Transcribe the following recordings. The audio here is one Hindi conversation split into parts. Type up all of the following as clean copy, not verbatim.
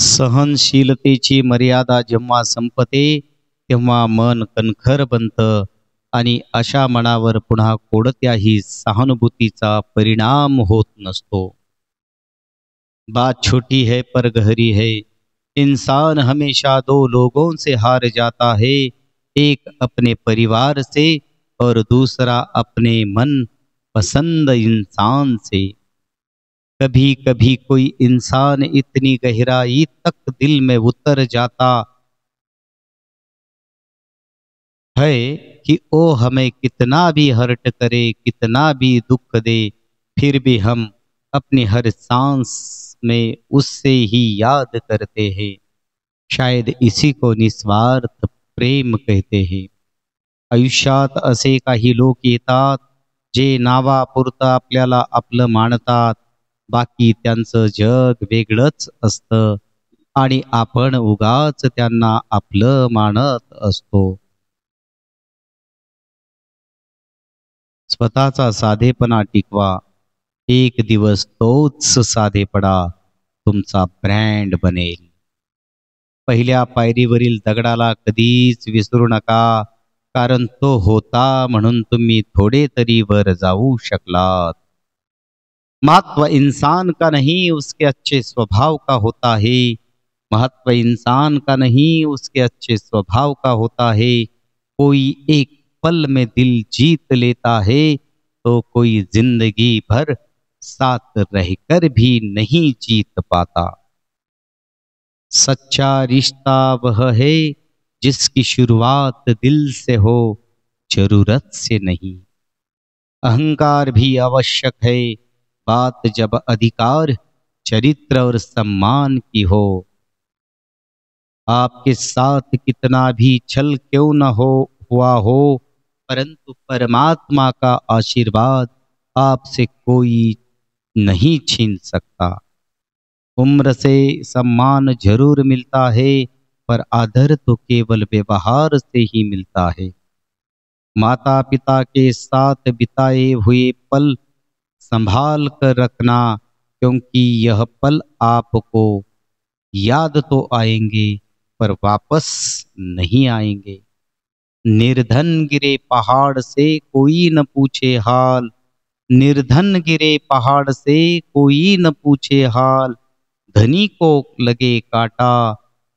सहनशीलतेची मर्यादा जेव्हा संपते तेव्हा मन कणखर बनतं आणि अशा मनावर पुन्हा कोणत्याही सहानुभूतीचा परिणाम होत नसतो। बात छोटी है पर गहरी है। इंसान हमेशा दो लोगों से हार जाता है, एक अपने परिवार से और दूसरा अपने मन पसंद इंसान से। कभी कभी कोई इंसान इतनी गहराई तक दिल में उतर जाता है कि वो हमें कितना भी हर्ट करे, कितना भी दुख दे, फिर भी हम अपनी हर सांस में उससे ही याद करते हैं। शायद इसी को निस्वार्थ प्रेम कहते हैं। आयुष्यात असे काही लोक येतात जे नावापुरतं आपल्याला आपलं मानतात, बाकी त्यांचं जग वेगळंच असतं आणि आपण उगाच त्यांना आपलं मानत असतो। स्वतःचा साधेपणा टिकवा, एक दिवस तोच साधेपणा तुमचा ब्रँड बनेल। पहिल्या पायरीवरील दगडाला कधीच विसरू नका, कारण तो होता म्हणून तुम्ही थोडे तरी वर जाऊ शकलात। महत्व इंसान का नहीं उसके अच्छे स्वभाव का होता है। महत्व इंसान का नहीं उसके अच्छे स्वभाव का होता है। कोई एक पल में दिल जीत लेता है तो कोई जिंदगी भर साथ रहकर भी नहीं जीत पाता। सच्चा रिश्ता वह है जिसकी शुरुआत दिल से हो, जरूरत से नहीं। अहंकार भी आवश्यक है, बात जब अधिकार, चरित्र और सम्मान की हो। आपके साथ कितना भी छल क्यों न हो हुआ हो, परंतु परमात्मा का आशीर्वाद आपसे कोई नहीं छीन सकता। उम्र से सम्मान जरूर मिलता है, पर आदर तो केवल व्यवहार से ही मिलता है। माता पिता के साथ बिताए हुए पल संभाल कर रखना, क्योंकि यह पल आपको याद तो आएंगे पर वापस नहीं आएंगे। निर्धन गिरे पहाड़ से कोई न पूछे हाल, निर्धन गिरे पहाड़ से कोई न पूछे हाल। धनी को लगे कांटा,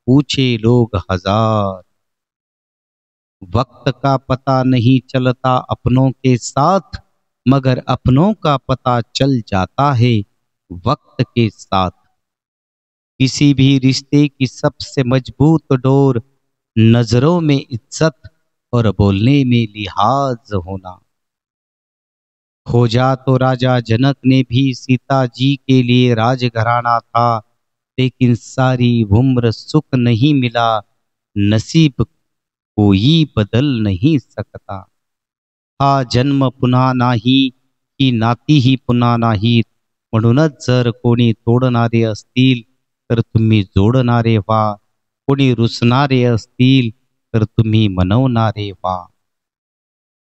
पूछे लोग हजार। वक्त का पता नहीं चलता अपनों के साथ, मगर अपनों का पता चल जाता है वक्त के साथ। किसी भी रिश्ते की सबसे मजबूत डोर नजरों में इज्जत और बोलने में लिहाज होना। खोजा तो राजा जनक ने भी सीता जी के लिए राजघराना था, लेकिन सारी उम्र सुख नहीं मिला, नसीब कोई बदल नहीं सकता। हा जन्म पुन्हा नाही, ही नाती ही पुन्हा नाहीत। म्हणूनच जर कोणी तोडणारे असतील तर तुम्ही जोडणारे व्हा, कोणी रुसणारे असतील तर तुम्ही मनवणारे व्हा।